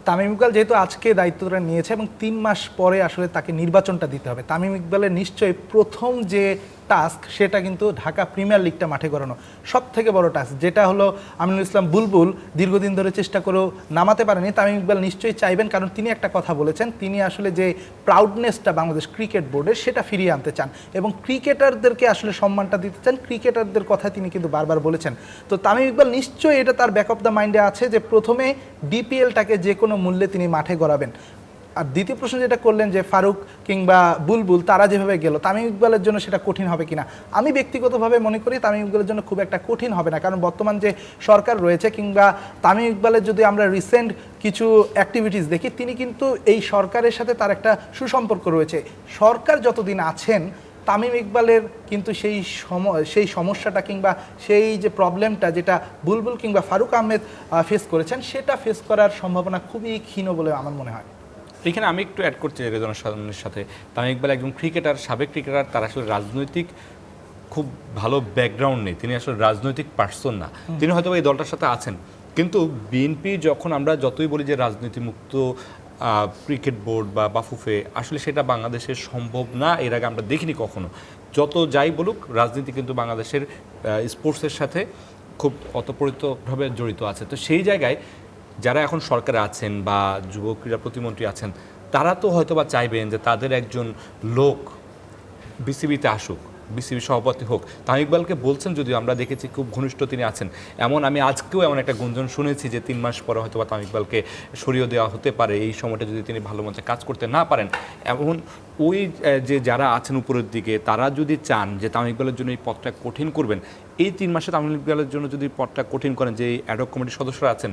তামিম ইকবাল যেহেতু আজকে দায়িত্বটা নিয়েছে এবং 3 মাস পরে আসলে তাকে নির্বাচনটা দিতে হবে, তামিম ইকবালের নিশ্চয়ই প্রথম যে টাস্ক সেটা কিন্তু ঢাকা প্রিমিয়ার লিগটা মাঠে করানো, সব থেকে বড় টাস্ক, যেটা হলো আমিনুল ইসলাম বুলবুল দীর্ঘদিন ধরে চেষ্টা করেও নামাতে পারেনি। তামিম ইকবাল নিশ্চয়ই চাইবেন, কারণ তিনি একটা কথা বলেছেন, তিনি আসলে যে প্রাউডনেসটা বাংলাদেশ ক্রিকেট বোর্ডের সেটা ফিরিয়ে আনতে চান এবং ক্রিকেটারদেরকে আসলে সম্মানটা দিতে চান, ক্রিকেটারদের কথা তিনি কিন্তু বারবার বলেছেন। তো তামিম ইকবাল নিশ্চয়ই এটা তার ব্যাক অফ দ্য মাইন্ডে আছে যে প্রথমে ডিপিএলটাকে যে কোনো মূল্যে তিনি মাঠে গড়াবেন। আর দ্বিতীয় প্রশ্ন যেটা করলেন যে ফারুক কিংবা বুলবুল তারা যেভাবে গেল, তামিম ইকবালের জন্য সেটা কঠিন হবে কিনা, আমি ব্যক্তিগতভাবে মনে করি তামিম ইকবালের জন্য খুব একটা কঠিন হবে না, কারণ বর্তমান যে সরকার রয়েছে কিংবা তামিম ইকবালের যদি আমরা রিসেন্ট কিছু অ্যাক্টিভিটিস দেখি, তিনি কিন্তু এই সরকারের সাথে তার একটা সুসম্পর্ক রয়েছে। সরকার যতদিন আছেন তামিম ইকবালের কিন্তু সেই সমস্যাটা কিংবা সেই যে প্রবলেমটা যেটা বুলবুল কিংবা ফারুক আহমেদ ফেস করেছেন, সেটা ফেস করার সম্ভাবনা খুবই ক্ষীণ বলে আমার মনে হয়। এখানে আমি একটু অ্যাড করছি রেদওয়ান শাওনের সাথে, তামিম ইকবাল একজন ক্রিকেটার, সাবেক ক্রিকেটার, তার আসলে রাজনৈতিক খুব ভালো ব্যাকগ্রাউন্ড নেই, তিনি আসলে রাজনৈতিক পার্সন না, তিনি হয়তো এই দলটার সাথে আছেন, কিন্তু বিএনপি যখন আমরা যতই বলি যে রাজনীতিমুক্ত ক্রিকেট বোর্ড বা বাফুফে, আসলে সেটা বাংলাদেশের সম্ভব না, এর আগে আমরা দেখিনি কখনো। যত যাই বলুক, রাজনীতি কিন্তু বাংলাদেশের স্পোর্টসের সাথে খুব অতপ্রতভাবে জড়িত আছে। তো সেই জায়গায় যারা এখন সরকারে আছেন বা যুব ক্রীড়া প্রতিমন্ত্রী আছেন, তারা তো হয়তো বা চাইবেন যে তাদের একজন লোক বিসিবিতে আসুক, বিসিবি সভাপতি হোক। তামিম ইকবালকে বলছেন, যদিও আমরা দেখেছি খুব ঘনিষ্ঠ তিনি আছেন, আমি আজকেও এমন একটা গুঞ্জন শুনেছি যে 3 মাস পরে হয়তো বা তামিম ইকবালকে সরিয়ে দেওয়া হতে পারে, এই সময়টা যদি তিনি ভালো মতো কাজ করতে না পারেন। এমন ওই যে যারা আছেন উপরের দিকে, তারা যদি চান যে তামিম ইকবালের জন্য এই পথটা কঠিন করবেন, এই 3 মাসে তামিম ইকবালের জন্য যদি পথটা কঠিন করেন, যে অ্যাডহক কমিটির সদস্যরা আছেন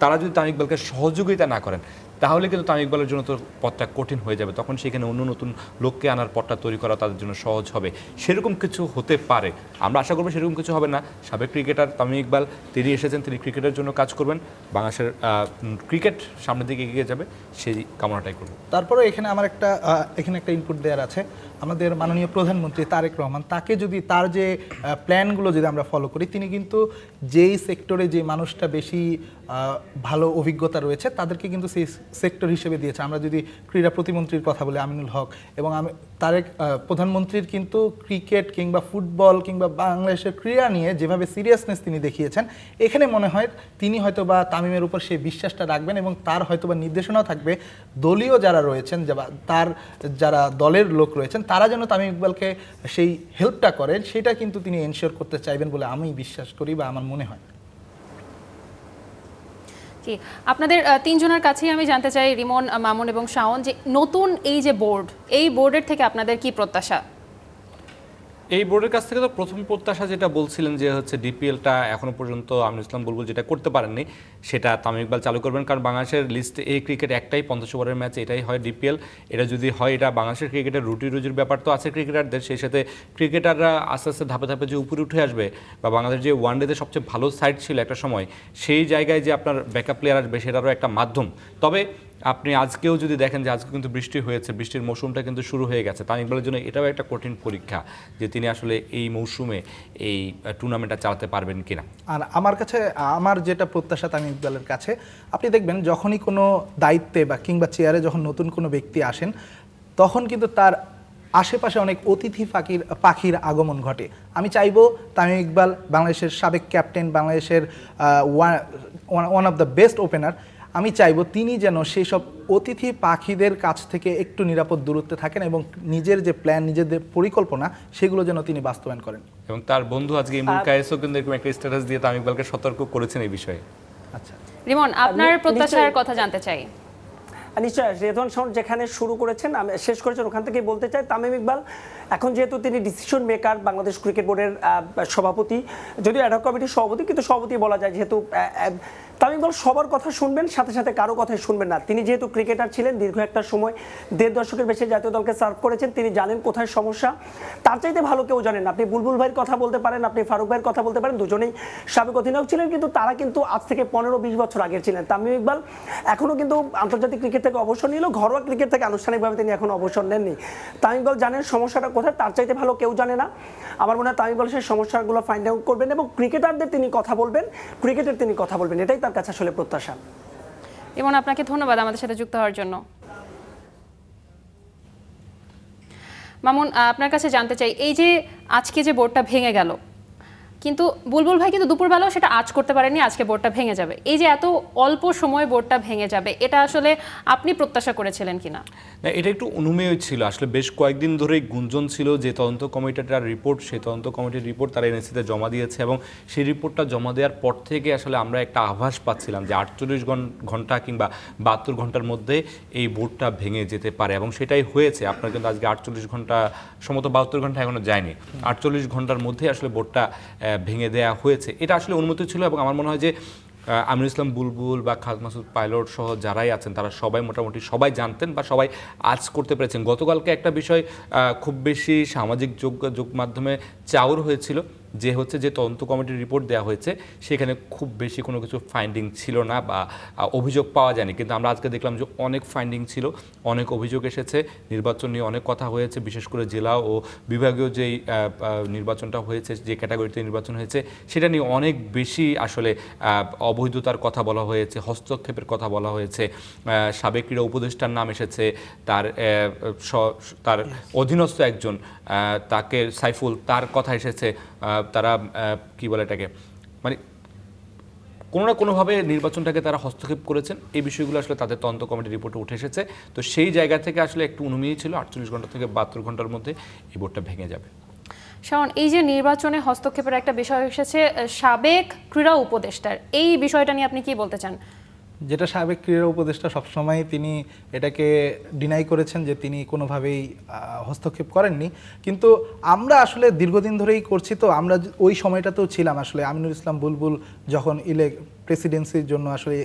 তারা যদি তামিম ইকবালকে সহযোগিতা না করেন, তাহলে কিন্তু তামিম ইকবালের জন্য তো পথটা কঠিন হয়ে যাবে, তখন সেখানে অন্য নতুন লোককে আনার পথটা তৈরি করা তাদের জন্য সহজ হবে। সেরকম কিছু হতে পারে, আমরা আশা করবো সেরকম কিছু হবে না। সাবেক ক্রিকেটার তামিম ইকবাল, তিনি এসেছেন, তিনি ক্রিকেটের জন্য কাজ করবেন, বাংলাদেশের ক্রিকেট সামনের দিকে এগিয়ে যাবে, সেই কামনাটাই করব। তারপরে এখানে আমার এখানে একটা ইনপুট দেওয়ার আছে, আমাদের মাননীয় প্রধানমন্ত্রী তারেক রহমান, তাকে যদি তার যে প্ল্যানগুলো যদি আমরা ফলো করি, তিনি কিন্তু যেই সেক্টরে যে মানুষটা বেশি ভালো অভিজ্ঞতা রয়েছে তাদেরকে কিন্তু সেই সেক্টর হিসেবে দিয়েছে। আমরা যদি ক্রীড়া প্রতিমন্ত্রীর কথা বলি আমিনুল হক, এবং তারেক প্রধানমন্ত্রীর কিন্তু ক্রিকেট কিংবা ফুটবল কিংবা বাংলাদেশের ক্রীড়া নিয়ে যেভাবে সিরিয়াসনেস তিনি দেখিয়েছেন, এখানে মনে হয় তিনি হয়তো বা তামিমের উপর সেই বিশ্বাসটা রাখবেন এবং তার হয়তো বা নির্দেশনাও থাকবে দলীয় যারা রয়েছেন, তার যারা দলের লোক রয়েছেন, তারা যেন তামিম ইকবালকে সেই হেল্পটা করেন, সেটা কিন্তু তিনি এনশিওর করতে চাইবেন বলে আমি বিশ্বাস করি বা আমার মনে হয়। জি, আপনাদের 3 জনের কাছেই আমি জানতে চাই, রিমন, মামুন এবং শাওন, যে নতুন এই যে বোর্ড, এই বোর্ডের থেকে আপনাদের কি প্রত্যাশা? এই বোর্ডের কাছ থেকে তো প্রথম প্রত্যাশা যেটা বলছিলেন যে হচ্ছে ডিপিএলটা এখনো পর্যন্ত আমিনুল ইসলাম বুলবুল যেটা করতে পারেননি, সেটা তামিম ইকবাল চালু করবেন, কারণ বাংলাদেশের লিস্টে এই ক্রিকেট একটাই 50 ওভারের ম্যাচ, এটাই হয় ডিপিএল। এটা যদি হয়, এটা বাংলাদেশের ক্রিকেটের রুটি রুজির ব্যাপার তো আছে ক্রিকেটারদের, সেই সাথে ক্রিকেটাররা আস্তে আস্তে ধাপে ধাপে যে উপরে উঠে আসবে, বা বাংলাদেশ যে ওয়ানডেতে সবচেয়ে ভালো সাইড ছিল একটা সময়, সেই জায়গায় যে আপনার ব্যাকআপ প্লেয়ার আসবে, সেটারও একটা মাধ্যম। তবে আপনি আজকেও যদি দেখেন যে আজকে কিন্তু বৃষ্টি হয়েছে, বৃষ্টির মৌসুমটা কিন্তু শুরু হয়ে গেছে, তামিম ইকবালের জন্য এটাও একটা কঠিন পরীক্ষা যে তিনি আসলে এই মৌসুমে এই টুর্নামেন্টটা চালাতে পারবেন কিনা। আর আমার যেটা প্রত্যাশা তামিম ইকবালের কাছে, আপনি দেখবেন যখনই কোনো দায়িত্বে বা কিংবা চেয়ারে যখন নতুন কোনো ব্যক্তি আসেন, তখন কিন্তু তার আশেপাশে অনেক অতিথি পাখির আগমন ঘটে। আমি চাইবো তামিম ইকবাল, বাংলাদেশের সাবেক ক্যাপ্টেন, বাংলাদেশের one of the best opener, আমি চাইবো তিনি যেন সেই সব অতিথি পাখিদের কাছ থেকে একটু নিরাপদ দূরত্বে থাকেন এবং নিজের যে প্ল্যান, নিজেদের পরিকল্পনা, সেগুলো যেন তিনি বাস্তবায়ন করেন। এবং তার বন্ধু আজকে ইমরুল কায়েসও কিন্তু এরকম একটা স্ট্যাটাস দিয়ে তামিম ইকবালকে সতর্ক করেছেন এই বিষয়ে। আচ্ছা রিমন, আপনার প্রত্যাশার কথা জানতে চাই। নিশ্চয়, রেদওয়ান শাওন যেখানে শুরু করেছেন, আমি শেষ করেছেন, ওখান থেকে বলতে চাই তামিম ইকবাল এখন যেহেতু তিনি ডিসিশন মেকার, বাংলাদেশ ক্রিকেট বোর্ডের সভাপতি, যদিও অ্যাডহক কমিটির সভাপতি, কিন্তু সভাপতি বলা যায়, যেহেতু তামিম ইকবাল সবার কথা শুনবেন, সাথে সাথে কারো কথাই শুনবেন না। তিনি যেহেতু ক্রিকেটার ছিলেন, দীর্ঘ একটা সময় 1.5 দশকের বেশি জাতীয় দলকে সার্ভ করেছেন, তিনি জানেন কোথায় সমস্যা। তার চাইতে ভালো কেউ জানেন না। আপনি বুলবুল ভাইয়ের কথা বলতে পারেন, আপনি ফারুক ভাইয়ের কথা বলতে পারেন, দুজনেই সাবেক অধিনায়ক ছিলেন, কিন্তু তারা কিন্তু আজ থেকে 15-20 বছর আগের ছিলেন। তামিম ইকবাল এখনো কিন্তু আন্তর্জাতিক ক্রিকেট থেকে অবসর নিল, ঘরোয়া ক্রিকেট থেকে আনুষ্ঠানিকভাবে তিনি এখন অবসর নেননি। তামিম ইকবাল জানেন সমস্যাটা কোথায়, তার চাইতে ভালো কেউ জানে না। আমার মনে হয় তামিম ইকবাল সেই সমস্যাগুলো ফাইন্ড আউট করবেন এবং ক্রিকেটারদের তিনি কথা বলবেন, ক্রিকেটের তিনি কথা বলবেন, এটাই তার কাছে আসলে প্রত্যাশা। এবং আপনাকে ধন্যবাদ আমাদের সাথে যুক্ত হওয়ার জন্য। মামুন, আপনার কাছে জানতে চাই, এই যে আজকে যে বোর্ডটা ভেঙে গেল, কিন্তু বুলবুল ভাই কিন্তু দুপুরবেলাও সেটা আজ করতে পারেননি, আজকে বোর্ডটা ভেঙে যাবে। এই যে এত অল্প সময়ে বোর্ডটা ভেঙে যাবে, এটা আসলে আপনি প্রত্যাশা করেছিলেন কিনা? না, এটা একটু অনুমেয় ছিল। আসলে বেশ কয়েকদিন ধরেই গুঞ্জন ছিল যে তদন্ত কমিটিটার রিপোর্ট, সেই তদন্ত কমিটির রিপোর্ট তারা এনএসসিতে জমা দিয়েছে এবং সেই রিপোর্টটা জমা দেওয়ার পর থেকে আসলে আমরা একটা আভাস পাচ্ছিলাম যে 48 ঘন্টা কিংবা 72 ঘন্টার মধ্যে এই বোর্ডটা ভেঙে যেতে পারে এবং সেটাই হয়েছে। আপনার কিন্তু আজকে 48 ঘন্টা, সম্ভবত 72 ঘন্টা এখনো যায়নি, 48 ঘন্টার মধ্যে আসলে বোর্ডটা ভেঙে দেওয়া হয়েছে। এটা আসলে অনুমতি ছিল এবং আমার মনে হয় যে আমিনুল ইসলাম বুলবুল বা খালেদ মাসুদ পাইলট সহ যারাই আছেন তারা সবাই মোটামুটি সবাই জানতেন বা সবাই আজ করতে পেরেছেন। গতকালকে একটা বিষয় খুব বেশি সামাজিক যোগাযোগ মাধ্যমে চাউর হয়েছিল, যে হচ্ছে যে তদন্ত কমিটির রিপোর্ট দেওয়া হয়েছে সেখানে খুব বেশি কোনো কিছু ফাইন্ডিং ছিল না বা অভিযোগ পাওয়া যায়নি, কিন্তু আমরা আজকে দেখলাম যে অনেক ফাইন্ডিং ছিল, অনেক অভিযোগ এসেছে, নির্বাচন নিয়ে অনেক কথা হয়েছে, বিশেষ করে জেলা ও বিভাগীয় যেই নির্বাচনটা হয়েছে, যে ক্যাটাগরিতে নির্বাচন হয়েছে সেটা নিয়ে অনেক বেশি আসলে অবৈধতার কথা বলা হয়েছে, হস্তক্ষেপের কথা বলা হয়েছে, সাবেক ক্রীড়া উপদেষ্টার নাম এসেছে, তার অধীনস্থ একজন তাকে সাইফুল, তার কথা এসেছে, তারা কি বলে এটাকে, মানে কোনো না কোনোভাবে নির্বাচনটাকে তারা হস্তক্ষেপ করেছেন। এই বিষয়গুলো আসলে তাদের তদন্ত কমিটির রিপোর্টে উঠে এসেছে। তো সেই জায়গা থেকে আসলে একটু অনুমেয় ছিল 48 ঘন্টা থেকে 72 ঘন্টার মধ্যে এই বোর্ডটা ভেঙে যাবে। শাওন, এই যে নির্বাচনে হস্তক্ষেপের একটা বিষয় এসেছে সাবেক ক্রীড়া উপদেষ্টার, এই বিষয়টা নিয়ে আপনি কি বলতে চান? যেটা সাবেক ক্রীড়া উপদেষ্টা সবসময় তিনি এটাকে ডিনাই করেছেন যে তিনি কোনোভাবেই হস্তক্ষেপ করেননি, কিন্তু আমরা আসলে দীর্ঘদিন ধরেই করছি, তো আমরা ওই সময়টাতেও ছিলাম। আসলে আমিনুল ইসলাম বুলবুল যখন প্রেসিডেন্সির জন্য আসলে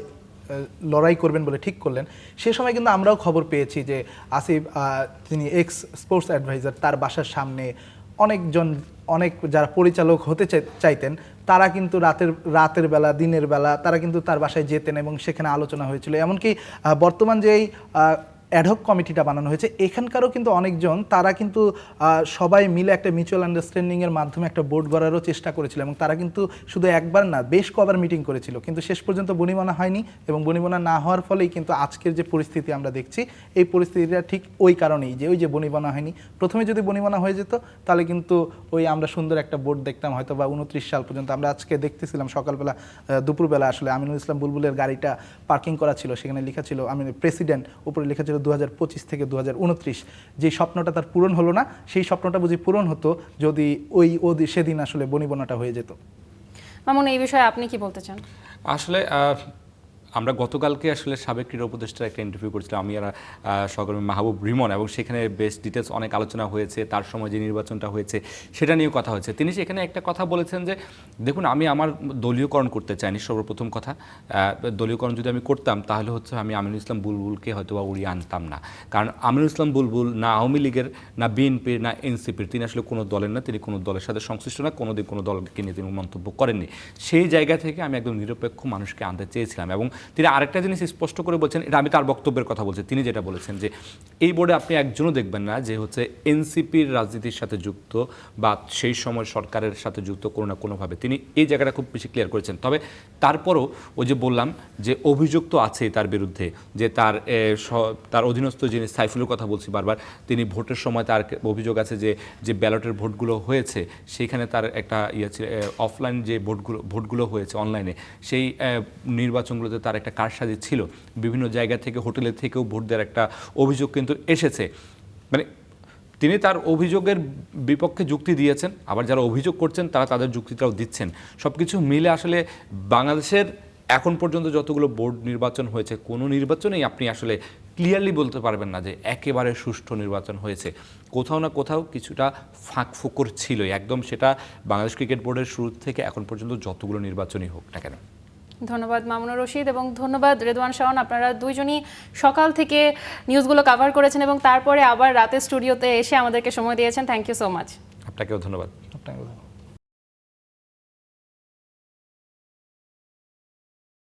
লড়াই করবেন বলে ঠিক করলেন, সে সময় কিন্তু আমরাও খবর পেয়েছি যে আসিফ, তিনি এক্স স্পোর্টস অ্যাডভাইজার, তার বাসার সামনে অনেক যারা পরিচালক হতে চাইতেন তারা কিন্তু রাতের বেলা, দিনের বেলা তারা কিন্তু তার বাসায় যেতেন এবং সেখানে আলোচনা হয়েছিল। এমনকি বর্তমান যেই অ্যাডহক কমিটিটা বানানো হয়েছে এখানকারও কিন্তু অনেকজন, তারা কিন্তু সবাই মিলে একটা মিউচুয়াল আন্ডারস্ট্যান্ডিংয়ের মাধ্যমে একটা বোর্ড গড়ারও চেষ্টা করেছিল এবং তারা কিন্তু শুধু একবার না বেশ কবার মিটিং করেছিল, কিন্তু শেষ পর্যন্ত বনিবনা হয়নি এবং বনিবনা না হওয়ার ফলেই কিন্তু আজকের যে পরিস্থিতি আমরা দেখছি, এই পরিস্থিতিটা ঠিক ওই কারণেই যে ওই যে বনিবনা হয়নি। প্রথমে যদি বনিবনা হয়ে যেত তাহলে কিন্তু ওই আমরা সুন্দর একটা বোর্ড দেখতাম হয়তো বা 29 সাল পর্যন্ত। আমরা আজকে দেখতেছিলাম সকালবেলা, দুপুরবেলা আসলে আমিনুল ইসলাম বুলবুলের গাড়িটা পার্কিং করা ছিল, সেখানে লেখা ছিল আমি প্রেসিডেন্ট, উপরে লেখা ছিল 2025 থেকে 2029। যে স্বপ্নটা তার পূরণ হলো না, সেই স্বপ্নটা বুঝি পূরণ হতো যদি সেদিন আসলে বনিবনাটা হয়ে যেত। মামুন, এই বিষয়ে আপনি কি বলতে চান? আসলে আমরা গতকালকে আসলে সাবেক ক্রীড়া উপদেষ্টার একটা ইন্টারভিউ করেছিলাম, আমি আর সহকর্মী মাহবুব রিমন, এবং সেখানে বেশ ডিটেলস অনেক আলোচনা হয়েছে, তার সময় যে নির্বাচনটা হয়েছে সেটা নিয়েও কথা হয়েছে। তিনি সেখানে একটা কথা বলেছেন যে দেখুন, আমি আমার দলীয়করণ করতে চাইনি, সর্বপ্রথম কথা। দলীয়করণ যদি আমি করতাম তাহলে হচ্ছে আমি আমিনুল ইসলাম বুলবুলকে হয়তো বা উড়িয়ে আনতাম না, কারণ আমিনুল ইসলাম বুলবুল না আওয়ামী লীগের, না বিএনপির, না এনসিপির, তিনি আসলে কোনো দলের না, তিনি কোনো দলের সাথে সংশ্লিষ্ট না, কোনোদিন কোনো দলকে নিয়ে তিনি মন্তব্য করেননি। সেই জায়গা থেকে আমি একদম নিরপেক্ষ মানুষকে আনতে চেয়েছিলাম। এবং তিনি আরেকটা জিনিস স্পষ্ট করে বলছেন, এটা আমি তার বক্তব্যের কথা বলছি, তিনি যেটা বলেছেন যে এই বোর্ডে আপনি একজনও দেখবেন না যে হচ্ছে এনসিপির রাজনীতির সাথে যুক্ত বা সেই সময় সরকারের সাথে যুক্ত কোনো না কোনোভাবে, তিনি এই জায়গাটা খুব বেশি ক্লিয়ার করেছেন। তবে তারপরও ওই যে বললাম যে অভিযোগ তো আছেই তার বিরুদ্ধে, যে তার অধীনস্থ যিনি সাইফুলের কথা বলছি বারবার, তিনি ভোটের সময় তার অভিযোগ আছে যে ব্যালটের ভোটগুলো হয়েছে সেখানে তার একটা ছিল, অফলাইন যে ভোটগুলো হয়েছে অনলাইনে, সেই নির্বাচনগুলোতে তার একটা কারসাজি ছিল, বিভিন্ন জায়গা থেকে হোটেলের থেকেও ভোট দেওয়ার একটা অভিযোগ কিন্তু এসেছে। মানে তিনি তার অভিযোগের বিপক্ষে যুক্তি দিয়েছেন, আবার যারা অভিযোগ করছেন তারা তাদের যুক্তিটাও দিচ্ছেন। সব কিছু মিলে আসলে বাংলাদেশের এখন পর্যন্ত যতগুলো বোর্ড নির্বাচন হয়েছে, কোনো নির্বাচনেই আপনি আসলে ক্লিয়ারলি বলতে পারবেন না যে একেবারে সুষ্ঠু নির্বাচন হয়েছে। কোথাও না কোথাও কিছুটা ফাঁকফোকর ছিল একদম, সেটা বাংলাদেশ ক্রিকেট বোর্ডের শুরু থেকে এখন পর্যন্ত যতগুলো নির্বাচনই হোক না কেন। ধন্যবাদ মামুনুর রশিদ এবং ধন্যবাদ রেদওয়ান শাওন, আপনারা দুইজনই সকাল থেকে নিউজগুলো কভার করেছেন এবং তারপরে আবার রাতে স্টুডিওতে এসে আমাদেরকে সময় দিয়েছেন। Thank you so much. আপনাকেও ধন্যবাদ। আপনাকে